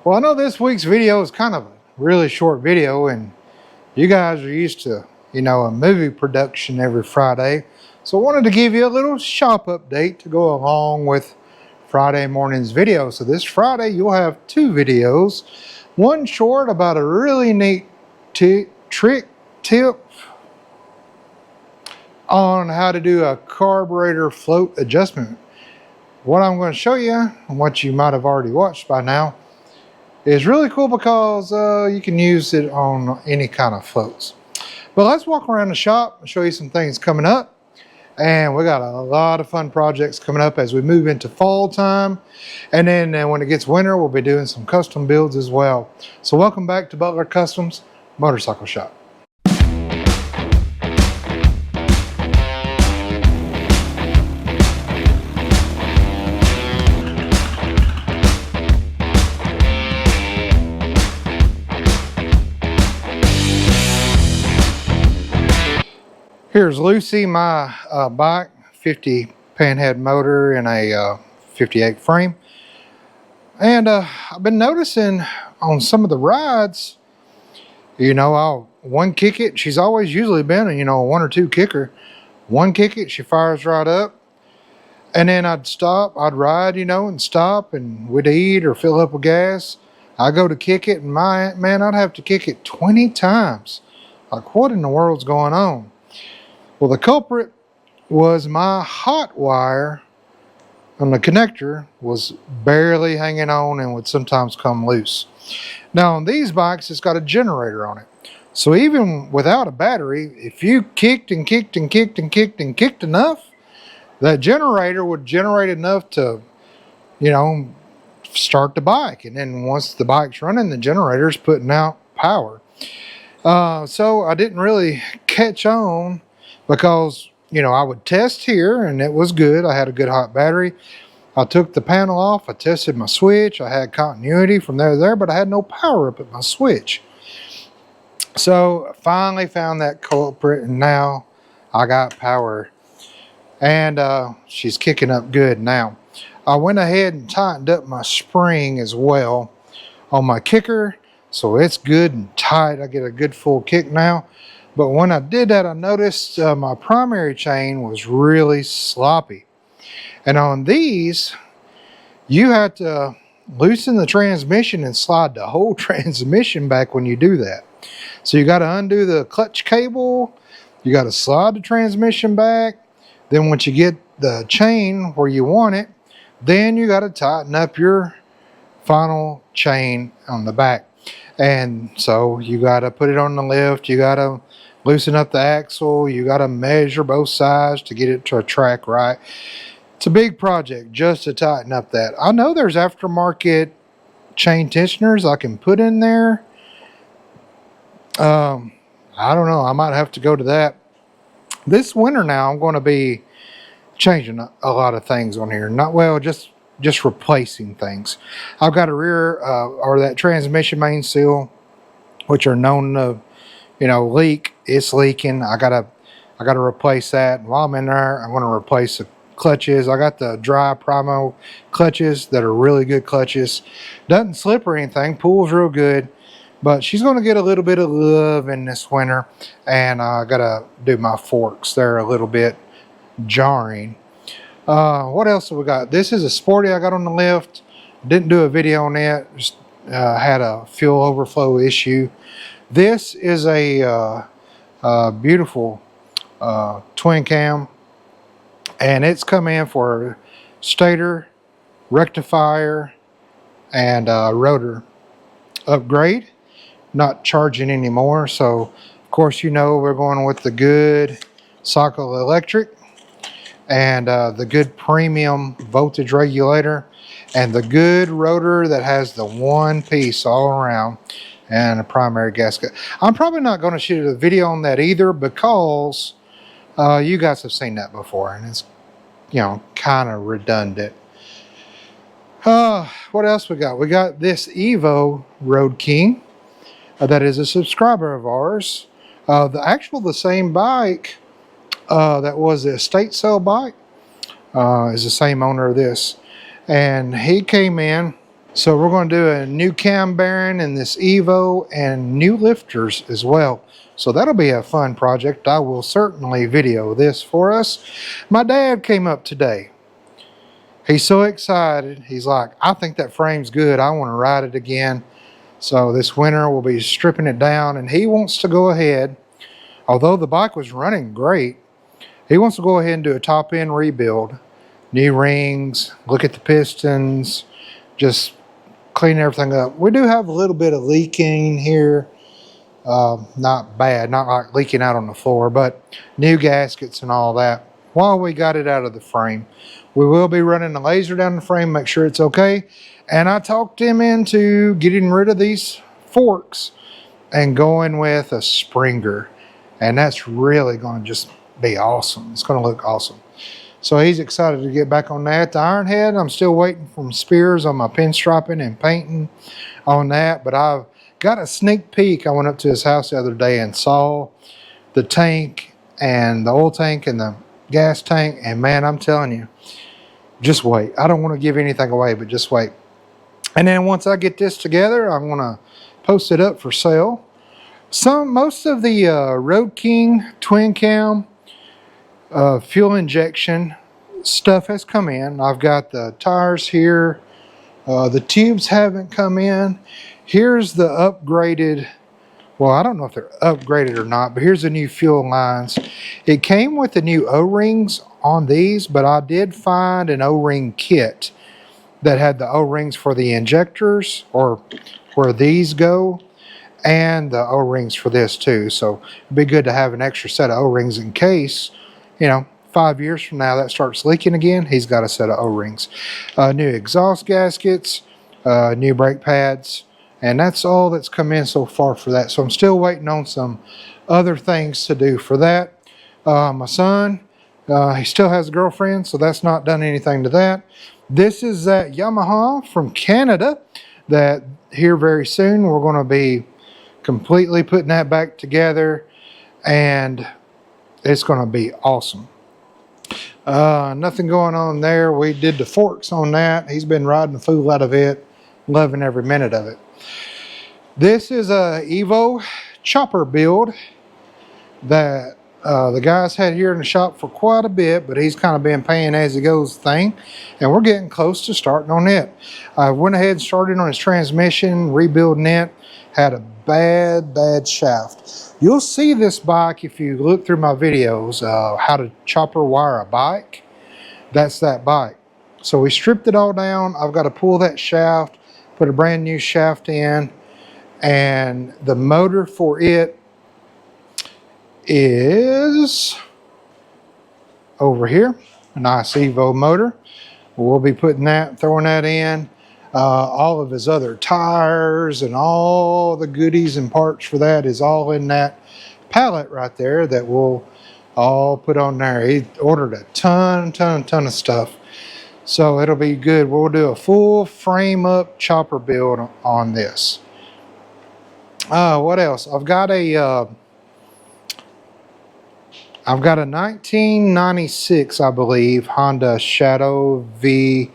Well, I know this week's video is kind of a really short video, and you guys are used to, a movie production every Friday. So I wanted to give you a little shop update to go along with Friday morning's video. So this Friday, you'll have two videos. One short about a really neat trick tip on how to do a carburetor float adjustment. What I'm going to show you, and what you might have already watched by now, is really cool because you can use it on any kind of floats. But let's walk around the shop and show you some things coming up. And we got a lot of fun projects coming up as we move into fall time. And then when it gets winter, we'll be doing some custom builds as well. So welcome back to Butler Customs Motorcycle Shop. Here's Lucy, my bike, 50 panhead motor and a 58 frame. And I've been noticing on some of the rides, I'll one kick it. She's always usually been a one or two kicker. One kick it, she fires right up. And then I'd stop, I'd ride, and stop and we'd eat or fill up with gas. I go to kick it and man, I'd have to kick it 20 times. Like, what in the world's going on? Well, the culprit was my hot wire on the connector was barely hanging on and would sometimes come loose. Now on these bikes, it's got a generator on it. So even without a battery, if you kicked and kicked and kicked and kicked and kicked enough, that generator would generate enough to, start the bike. And then once the bike's running, the generator's putting out power. So I didn't really catch on, because, I would test here and it was good. I had a good hot battery. I took the panel off. I tested my switch. I had continuity from there to there, but I had no power up at my switch. So I finally found that culprit, and now I got power. And she's kicking up good now. I went ahead and tightened up my spring as well on my kicker, so it's good and tight. I get a good full kick now. But when I did that, I noticed my primary chain was really sloppy. And on these, you have to loosen the transmission and slide the whole transmission back when you do that. So you got to undo the clutch cable, you got to slide the transmission back. Then once you get the chain where you want it, then you got to tighten up your final chain on the back. And so you got to put it on the lift, you got to loosen up the axle, you got to measure both sides to get it to a track right. It's a big project just to tighten up that. I know there's aftermarket chain tensioners I can put in there. I don't know, I might have to go to that. This winter now I'm going to be changing a lot of things on here. Just replacing things. I've got a rear or that transmission main seal, which are known to leak. It's leaking. I gotta replace that. While I'm in there, I'm going to replace the clutches. I got the dry Primo clutches that are really good clutches. Doesn't slip or anything. Pulls real good. But she's going to get a little bit of love in this winter. And I got to do my forks. They're a little bit jarring. What else have we got? This is a Sporty I got on the lift. Didn't do a video on it. Just had a fuel overflow issue. This is a beautiful twin cam, and it's come in for stator, rectifier, and rotor upgrade. Not charging anymore, so of course we're going with the good cycle electric and the good premium voltage regulator and the good rotor that has the one piece all around and a primary gasket. I'm probably not going to shoot a video on that either, because you guys have seen that before and it's kind of redundant. What else we got? We got this Evo Road King that is a subscriber of ours. The same bike that was the estate sale bike is the same owner of this. And he came in So we're going to do a new cam bearing in this Evo and new lifters as well. So that'll be a fun project. I will certainly video this for us. My dad came up today. He's so excited. He's like, I think that frame's good. I want to ride it again. So this winter we'll be stripping it down, and he wants to go ahead, although the bike was running great, he wants to go ahead and do a top end rebuild. New rings, look at the pistons, just clean everything up. We do have a little bit of leaking here. Not bad, not like leaking out on the floor, but new gaskets and all that while we got it out of the frame. We will be running a laser down the frame, make sure it's okay. And I talked him into getting rid of these forks and going with a Springer. And that's really going to just be awesome. It's going to look awesome. So he's excited to get back on that. The iron head, I'm still waiting for spears on my pinstriping and painting on that. But I've got a sneak peek. I went up to his house the other day and saw the tank and the oil tank and the gas tank. And man, I'm telling you, just wait. I don't want to give anything away, but just wait. And then once I get this together, I'm going to post it up for sale. Most of the Road King twin cam fuel injection stuff has come in. I've got the tires here. The tubes haven't come in. Here's the upgraded, well, I don't know if they're upgraded or not, but here's the new fuel lines. It came with the new O-rings on these, but I did find an O-ring kit that had the O-rings for the injectors, or where these go, and the O-rings for this too. So it'd be good to have an extra set of O-rings in case, 5 years from now that starts leaking again. He's got a set of O-rings. New exhaust gaskets, new brake pads, and that's all that's come in so far for that. So I'm still waiting on some other things to do for that. My son, he still has a girlfriend, so that's not done anything to that. This is that Yamaha from Canada that here very soon we're going to be completely putting that back together, and it's going to be awesome. Nothing going on there. We did the forks on that. He's been riding the fool out of it, loving every minute of it. This is a Evo Chopper build that the guys had here in the shop for quite a bit, but he's kind of been paying as he goes thing, and we're getting close to starting on it. I went ahead and started on his transmission, rebuilding it. Had a bad shaft. You'll see this bike if you look through my videos, how to chopper wire a bike. That's that bike. So we stripped it all down. I've got to pull that shaft, put a brand new shaft in, and the motor for it is over here. A nice Evo motor. We'll be putting that, throwing that in. All of his other tires and all the goodies and parts for that is all in that pallet right there that we'll all put on there. He ordered a ton of stuff, so it'll be good. We'll do a full frame up chopper build on this. What else? I've got a 1996, I believe, Honda Shadow V.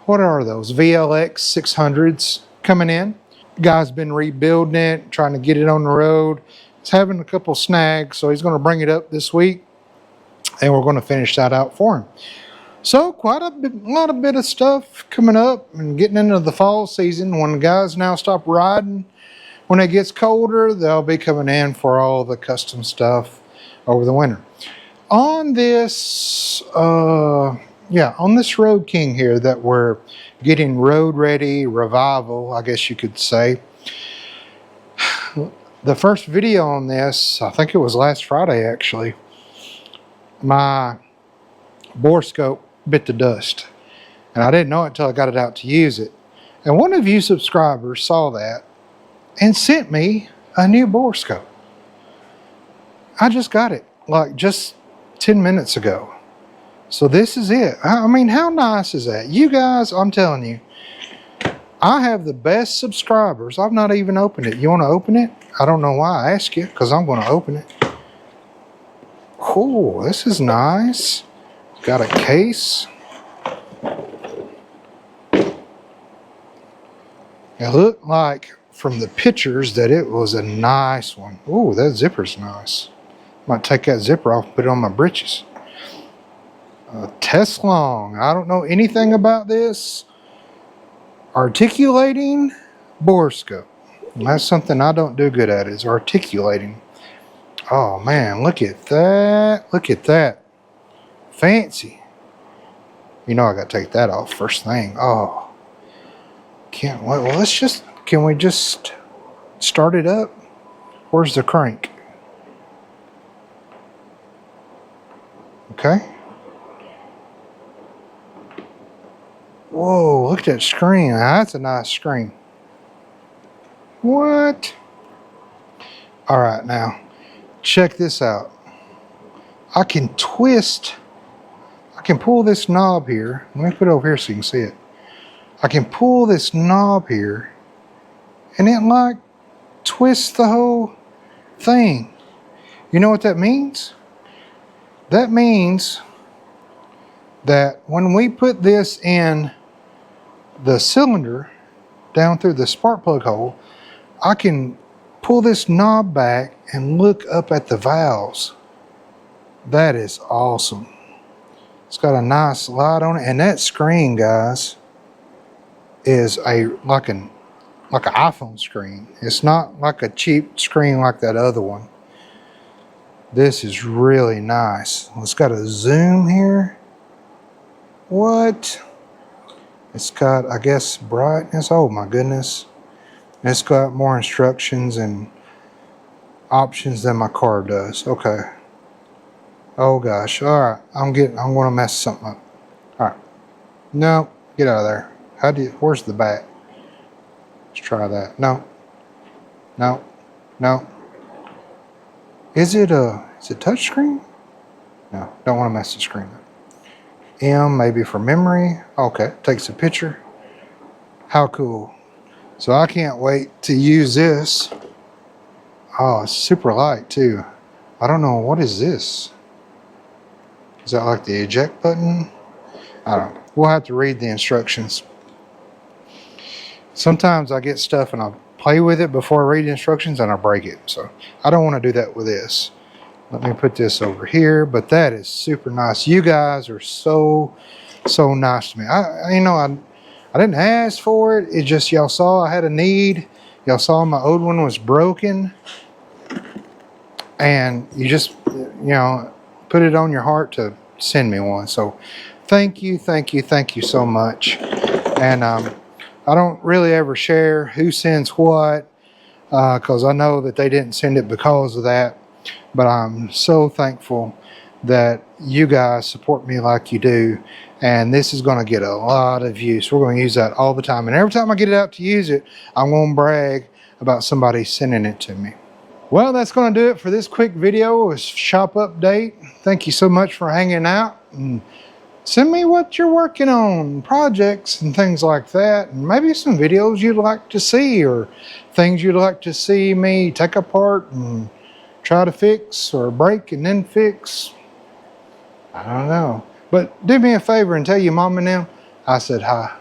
What are those? VLX 600s coming in. Guy's been rebuilding it, trying to get it on the road. It's having a couple snags, so he's going to bring it up this week, and we're going to finish that out for him. So quite a bit of stuff coming up and getting into the fall season. When the guys now stop riding, when it gets colder, they'll be coming in for all the custom stuff over the winter. On this, on this Road King here that we're getting road ready, revival, I guess you could say. The first video on this, I think it was last Friday actually, my bore scope bit the dust. And I didn't know it until I got it out to use it. And one of you subscribers saw that and sent me a new bore scope. I just got it, like just 10 minutes ago. So this is it. I mean, how nice is that? You guys, I'm telling you, I have the best subscribers. I've not even opened it. You want to open it? I don't know why I asked you, because I'm going to open it. Cool, this is nice. Got a case. It looked like from the pictures that it was a nice one. Ooh, that zipper's nice. Might take that zipper off and put it on my britches. Teslong. I don't know anything about this. Articulating borescope. And that's something I don't do good at, is articulating. Oh man, look at that. Look at that. Fancy. You know I gotta take that off first thing. Oh. Can't wait. Well, can we just start it up? Where's the crank? Okay. Whoa, look at that screen. That's a nice screen. What? All right, now, check this out. I can twist, I can pull this knob here. Let me put it over here so you can see it. I can pull this knob here, and it like twists the whole thing. You know what that means? That means that when we put this in the cylinder down through the spark plug hole, I can pull this knob back and look up at the valves. That is awesome. It's got a nice light on it, and that screen, guys, is like an iPhone screen. It's not like a cheap screen like that other one. This is really nice. It's got a zoom here. What? It's got, I guess, brightness. Oh my goodness. It's got more instructions and options than my car does. Okay. Oh gosh. All right. I'm going to mess something up. All right. No, get out of there. Where's the back? Let's try that. No. No. No. Is it touch screen? No, don't want to mess the screen up. M, maybe for memory. Okay, takes a picture. How cool. So I can't wait to use this. Oh, it's super light too. I don't know, what is this? Is that like the eject button? I don't know. We'll have to read the instructions. Sometimes I get stuff and I play with it before I read the instructions and I break it. So I don't want to do that with this. Let me put this over here, but that is super nice. You guys are so nice to me. I didn't ask for it. It just, y'all saw I had a need. Y'all saw my old one was broken. And you just, put it on your heart to send me one. So thank you so much. And I don't really ever share who sends what, because I know that they didn't send it because of that. But I'm so thankful that you guys support me like you do. And this is going to get a lot of use. We're going to use that all the time. And every time I get it out to use it, I'm going to brag about somebody sending it to me. Well, that's going to do it for this quick video. It's shop update. Thank you so much for hanging out. And send me what you're working on, projects and things like that. And maybe some videos you'd like to see, or things you'd like to see me take apart and try to fix, or break and then fix. I don't know. But do me a favor and tell your mom and them I said hi.